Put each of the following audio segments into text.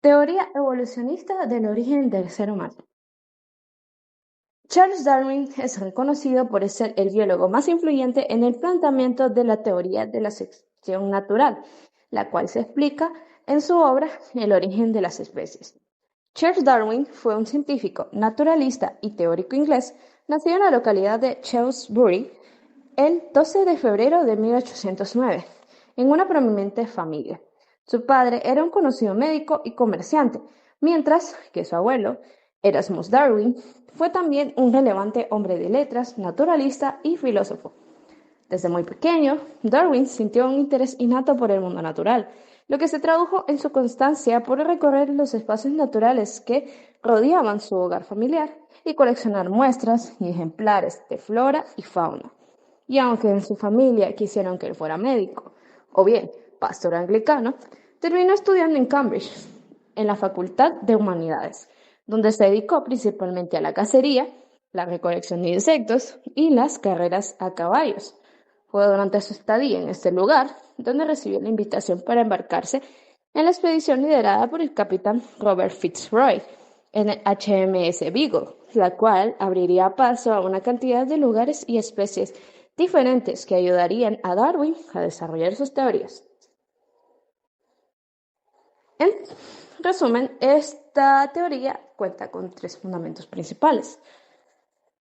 Teoría evolucionista del origen del ser humano. Charles Darwin es reconocido por ser el biólogo más influyente en el planteamiento de la teoría de la selección natural, la cual se explica en su obra El origen de las especies. Charles Darwin fue un científico, naturalista y teórico inglés, nacido en la localidad de Shrewsbury el 12 de febrero de 1809, en una prominente familia. Su padre era un conocido médico y comerciante, mientras que su abuelo, Erasmus Darwin, fue también un relevante hombre de letras, naturalista y filósofo. Desde muy pequeño, Darwin sintió un interés innato por el mundo natural, lo que se tradujo en su constancia por recorrer los espacios naturales que rodeaban su hogar familiar y coleccionar muestras y ejemplares de flora y fauna. Y aunque en su familia quisieron que él fuera médico, o bien pastor anglicano, terminó estudiando en Cambridge, en la Facultad de Humanidades, donde se dedicó principalmente a la cacería, la recolección de insectos y las carreras a caballos. Fue durante su estadía en este lugar donde recibió la invitación para embarcarse en la expedición liderada por el capitán Robert Fitzroy en el HMS Beagle, la cual abriría paso a una cantidad de lugares y especies diferentes que ayudarían a Darwin a desarrollar sus teorías. En resumen, esta teoría cuenta con 3 fundamentos principales.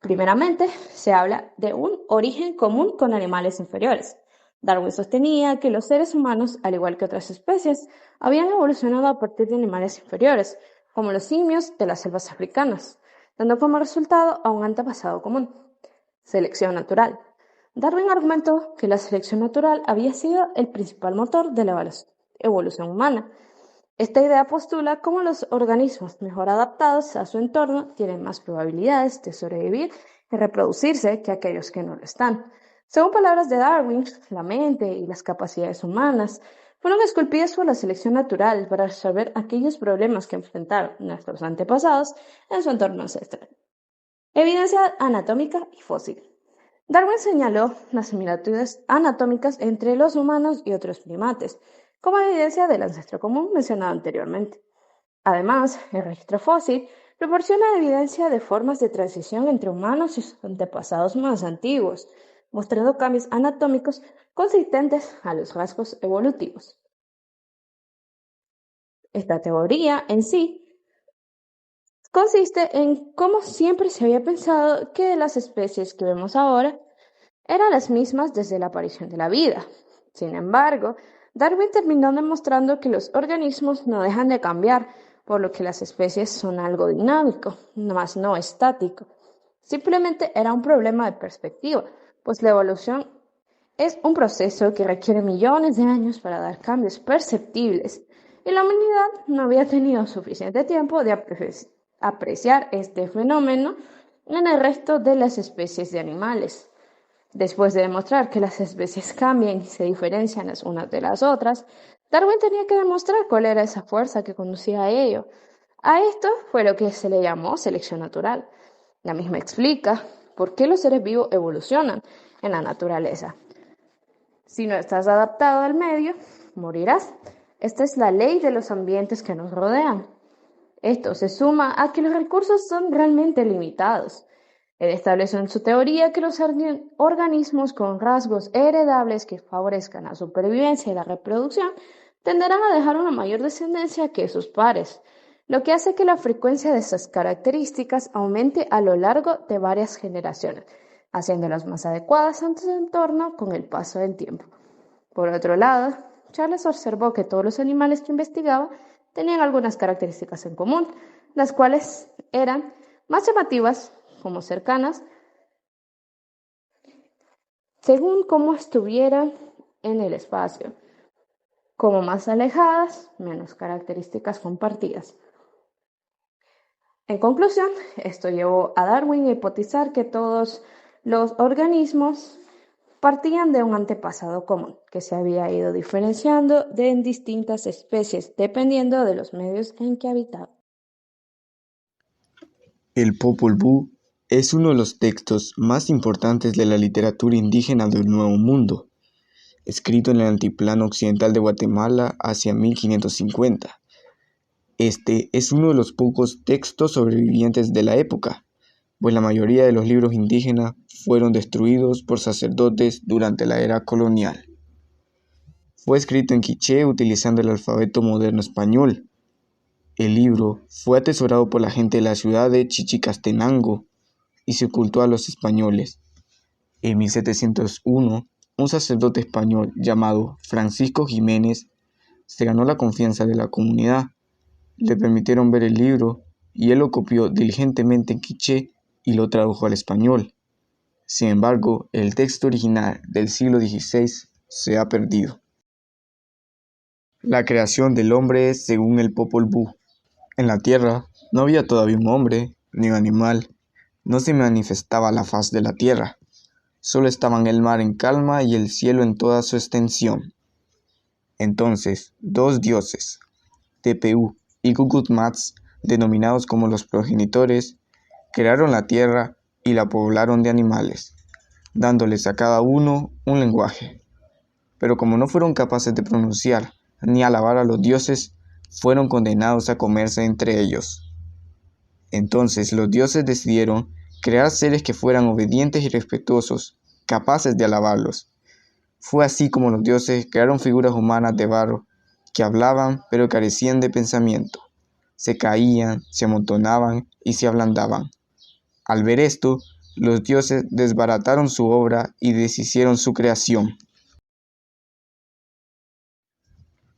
Primeramente, se habla de un origen común con animales inferiores. Darwin sostenía que los seres humanos, al igual que otras especies, habían evolucionado a partir de animales inferiores, como los simios de las selvas africanas, dando como resultado a un antepasado común. Selección natural. Darwin argumentó que la selección natural había sido el principal motor de la evolución humana. Esta idea postula cómo los organismos mejor adaptados a su entorno tienen más probabilidades de sobrevivir y reproducirse que aquellos que no lo están. Según palabras de Darwin, la mente y las capacidades humanas fueron esculpidas por la selección natural para resolver aquellos problemas que enfrentaron nuestros antepasados en su entorno ancestral. Evidencia anatómica y fósil. Darwin señaló las similitudes anatómicas entre los humanos y otros primates, como evidencia del ancestro común mencionado anteriormente. Además, el registro fósil proporciona evidencia de formas de transición entre humanos y sus antepasados más antiguos, mostrando cambios anatómicos consistentes a los rasgos evolutivos. Esta teoría en sí consiste en cómo siempre se había pensado que las especies que vemos ahora eran las mismas desde la aparición de la vida. Sin embargo, Darwin terminó demostrando que los organismos no dejan de cambiar, por lo que las especies son algo dinámico, más no estático. Simplemente era un problema de perspectiva, pues la evolución es un proceso que requiere millones de años para dar cambios perceptibles, y la humanidad no había tenido suficiente tiempo de apreciar este fenómeno en el resto de las especies de animales. Después de demostrar que las especies cambian y se diferencian las unas de las otras, Darwin tenía que demostrar cuál era esa fuerza que conducía a ello. A esto fue lo que se le llamó selección natural. La misma explica por qué los seres vivos evolucionan en la naturaleza. Si no estás adaptado al medio, morirás. Esta es la ley de los ambientes que nos rodean. Esto se suma a que los recursos son realmente limitados. Él estableció en su teoría que los organismos con rasgos heredables que favorezcan la supervivencia y la reproducción tenderán a dejar una mayor descendencia que sus pares, lo que hace que la frecuencia de estas características aumente a lo largo de varias generaciones, haciéndolas más adecuadas a su entorno con el paso del tiempo. Por otro lado, Charles observó que todos los animales que investigaba tenían algunas características en común, las cuales eran más llamativas como cercanas, según cómo estuvieran en el espacio, como más alejadas, menos características compartidas. En conclusión, esto llevó a Darwin a hipotizar que todos los organismos partían de un antepasado común, que se había ido diferenciando en distintas especies, dependiendo de los medios en que habitaban. El Popol Vuh es uno de los textos más importantes de la literatura indígena del Nuevo Mundo, escrito en el altiplano occidental de Guatemala hacia 1550. Este es uno de los pocos textos sobrevivientes de la época, pues la mayoría de los libros indígenas fueron destruidos por sacerdotes durante la era colonial. Fue escrito en quiché utilizando el alfabeto moderno español. El libro fue atesorado por la gente de la ciudad de Chichicastenango y se ocultó a los españoles. En 1701, un sacerdote español llamado Francisco Jiménez se ganó la confianza de la comunidad. Le permitieron ver el libro y él lo copió diligentemente en quiché y lo tradujo al español. Sin embargo, el texto original del siglo XVI se ha perdido. La creación del hombre según el Popol Vuh. En la tierra no había todavía un hombre ni un animal, no se manifestaba la faz de la tierra, solo estaban el mar en calma y el cielo en toda su extensión. Entonces, dos dioses, Tepeu y Cucutmats, denominados como los progenitores, crearon la tierra y la poblaron de animales, dándoles a cada uno un lenguaje. Pero como no fueron capaces de pronunciar ni alabar a los dioses, fueron condenados a comerse entre ellos. Entonces los dioses decidieron crear seres que fueran obedientes y respetuosos, capaces de alabarlos. Fue así como los dioses crearon figuras humanas de barro, que hablaban pero carecían de pensamiento. Se caían, se amontonaban y se ablandaban. Al ver esto, los dioses desbarataron su obra y deshicieron su creación.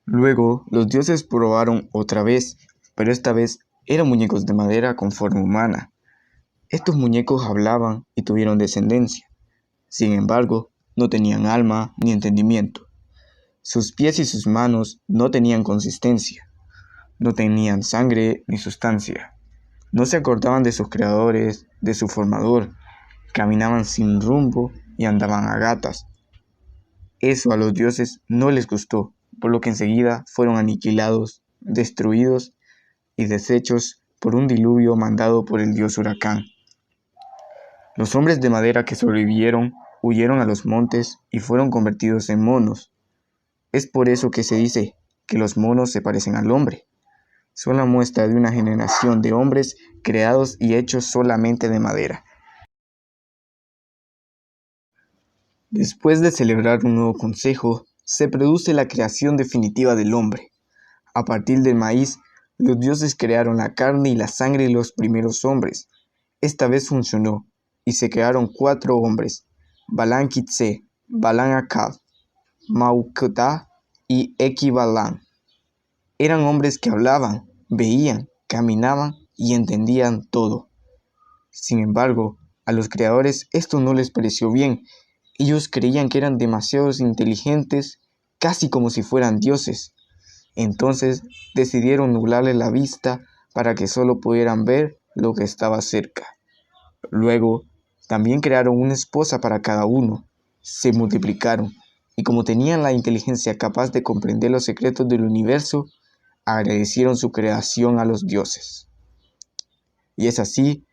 Luego, los dioses probaron otra vez, pero esta vez eran muñecos de madera con forma humana. Estos muñecos hablaban y tuvieron descendencia. Sin embargo, no tenían alma ni entendimiento. Sus pies y sus manos no tenían consistencia. No tenían sangre ni sustancia. No se acordaban de sus creadores, de su formador. Caminaban sin rumbo y andaban a gatas. Eso a los dioses no les gustó, por lo que enseguida fueron aniquilados, destruidos y deshechos por un diluvio mandado por el dios Huracán. Los hombres de madera que sobrevivieron huyeron a los montes y fueron convertidos en monos. Es por eso que se dice que los monos se parecen al hombre. Son la muestra de una generación de hombres creados y hechos solamente de madera. Después de celebrar un nuevo consejo, se produce la creación definitiva del hombre. A partir del maíz, los dioses crearon la carne y la sangre de los primeros hombres. Esta vez funcionó, y se crearon 4 hombres, Balan Kitse, Balan Akkad, Mauktá y Equibalan. Eran hombres que hablaban, veían, caminaban y entendían todo. Sin embargo, a los creadores esto no les pareció bien. Ellos creían que eran demasiado inteligentes, casi como si fueran dioses. Entonces decidieron nublarle la vista para que solo pudieran ver lo que estaba cerca. Luego, también crearon una esposa para cada uno. Se multiplicaron, y como tenían la inteligencia capaz de comprender los secretos del universo, agradecieron su creación a los dioses. Y es así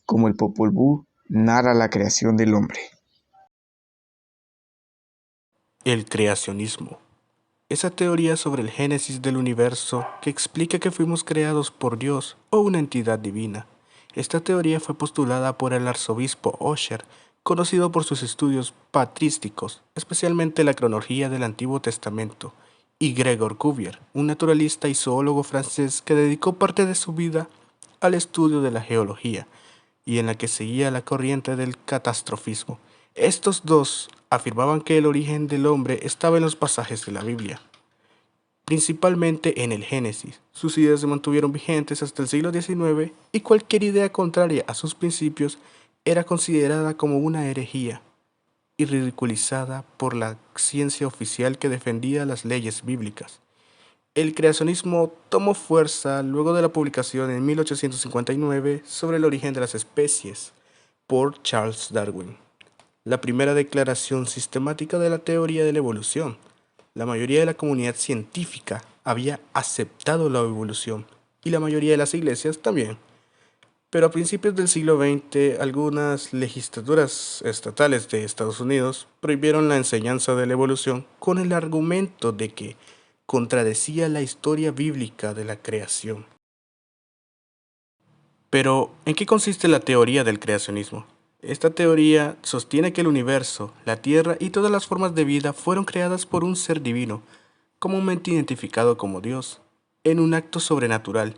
como el Popol Vuh narra la creación del hombre. El creacionismo. Esa teoría sobre el génesis del universo que explica que fuimos creados por Dios o una entidad divina. Esta teoría fue postulada por el arzobispo Ussher, conocido por sus estudios patrísticos, especialmente la cronología del Antiguo Testamento, y Gregor Cuvier, un naturalista y zoólogo francés que dedicó parte de su vida al estudio de la geología y en la que seguía la corriente del catastrofismo. Estos dos afirmaban que el origen del hombre estaba en los pasajes de la Biblia, principalmente en el Génesis. Sus ideas se mantuvieron vigentes hasta el siglo XIX y cualquier idea contraria a sus principios era considerada como una herejía y ridiculizada por la ciencia oficial que defendía las leyes bíblicas. El creacionismo tomó fuerza luego de la publicación en 1859 sobre el origen de las especies por Charles Darwin, la primera declaración sistemática de la teoría de la evolución. La mayoría de la comunidad científica había aceptado la evolución y la mayoría de las iglesias también. Pero a principios del siglo XX, algunas legislaturas estatales de Estados Unidos prohibieron la enseñanza de la evolución con el argumento de que contradecía la historia bíblica de la creación. Pero, ¿en qué consiste la teoría del creacionismo? Esta teoría sostiene que el universo, la Tierra y todas las formas de vida fueron creadas por un ser divino, comúnmente identificado como Dios, en un acto sobrenatural.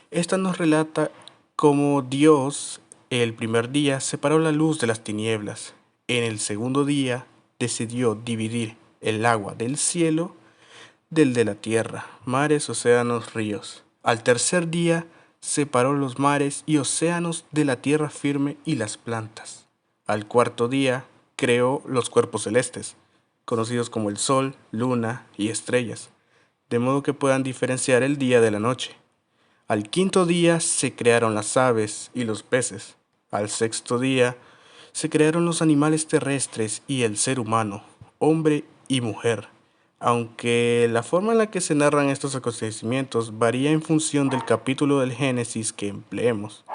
Esta nos relata cómo Dios, el primer día, separó la luz de las tinieblas. En el segundo día, decidió dividir el agua del cielo del de la tierra, mares, océanos, ríos. Al tercer día, separó los mares y océanos de la tierra firme y las plantas. Al cuarto día, creó los cuerpos celestes, conocidos como el sol, luna y estrellas, de modo que puedan diferenciar el día de la noche. Al quinto día se crearon las aves y los peces. Al sexto día se crearon los animales terrestres y el ser humano, hombre y mujer, aunque la forma en la que se narran estos acontecimientos varía en función del capítulo del Génesis que empleemos.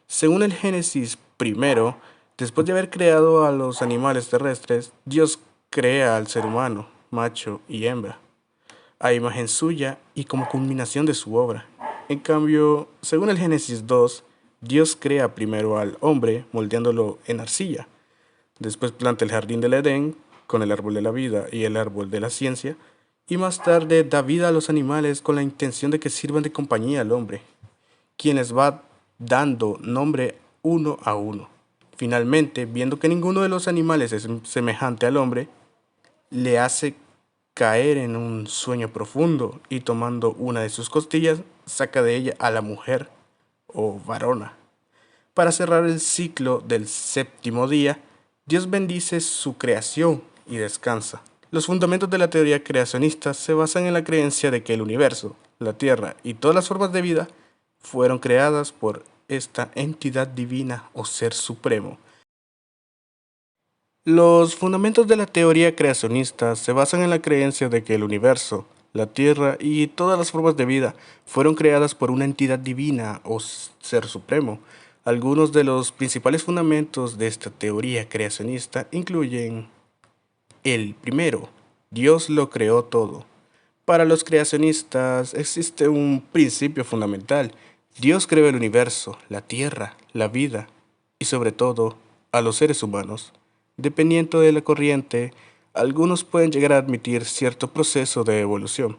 Según el Génesis primero, después de haber creado a los animales terrestres, Dios crea al ser humano, macho y hembra, a imagen suya y como culminación de su obra. En cambio, según el Génesis 2, Dios crea primero al hombre moldeándolo en arcilla. Después planta el jardín del Edén con el árbol de la vida y el árbol de la ciencia. Y más tarde da vida a los animales con la intención de que sirvan de compañía al hombre, quien les va dando nombre uno a uno. Finalmente, viendo que ninguno de los animales es semejante al hombre, le hace caer en un sueño profundo y tomando una de sus costillas, saca de ella a la mujer o varona. Para cerrar el ciclo del séptimo día, Dios bendice su creación y descansa. Los fundamentos de la teoría creacionista se basan en la creencia de que el universo, la Tierra y todas las formas de vida fueron creadas por esta entidad divina o ser supremo. Los fundamentos de la teoría creacionista se basan en la creencia de que el universo, la Tierra y todas las formas de vida fueron creadas por una entidad divina o ser supremo. Algunos de los principales fundamentos de esta teoría creacionista incluyen el primero, Dios lo creó todo. Para los creacionistas existe un principio fundamental. Dios creó el universo, la Tierra, la vida y sobre todo a los seres humanos. Dependiendo de la corriente, algunos pueden llegar a admitir cierto proceso de evolución.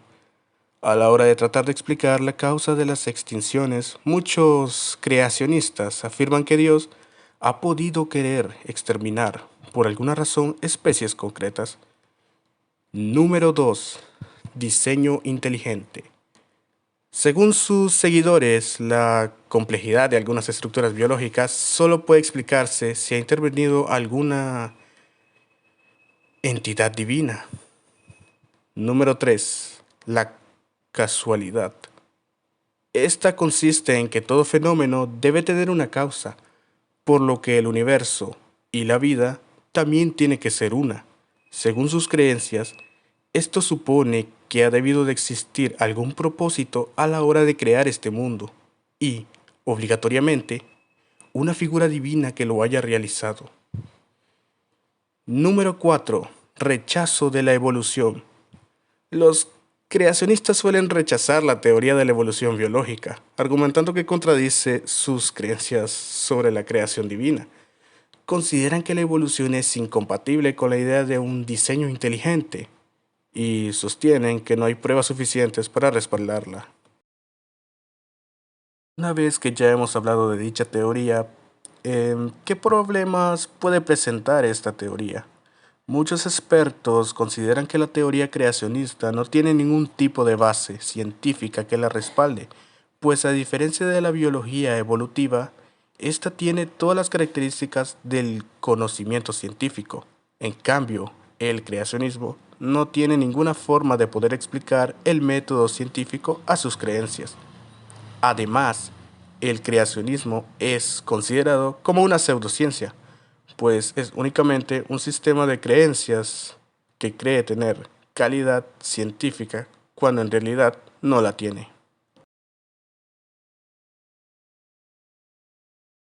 A la hora de tratar de explicar la causa de las extinciones, muchos creacionistas afirman que Dios ha podido querer exterminar, por alguna razón, especies concretas. Número 2. Diseño inteligente. Según sus seguidores, la complejidad de algunas estructuras biológicas solo puede explicarse si ha intervenido alguna entidad divina. Número 3. La casualidad. Esta consiste en que todo fenómeno debe tener una causa, por lo que el universo y la vida también tiene que ser una. Según sus creencias, esto supone que ha debido de existir algún propósito a la hora de crear este mundo y, obligatoriamente, una figura divina que lo haya realizado. Número 4. Rechazo de la evolución. Los creacionistas suelen rechazar la teoría de la evolución biológica, argumentando que contradice sus creencias sobre la creación divina. Consideran que la evolución es incompatible con la idea de un diseño inteligente y sostienen que no hay pruebas suficientes para respaldarla. Una vez que ya hemos hablado de dicha teoría, ¿qué problemas puede presentar esta teoría? Muchos expertos consideran que la teoría creacionista no tiene ningún tipo de base científica que la respalde, pues a diferencia de la biología evolutiva, esta tiene todas las características del conocimiento científico. En cambio, el creacionismo no tiene ninguna forma de poder explicar el método científico a sus creencias. Además, el creacionismo es considerado como una pseudociencia, pues es únicamente un sistema de creencias que cree tener calidad científica cuando en realidad no la tiene.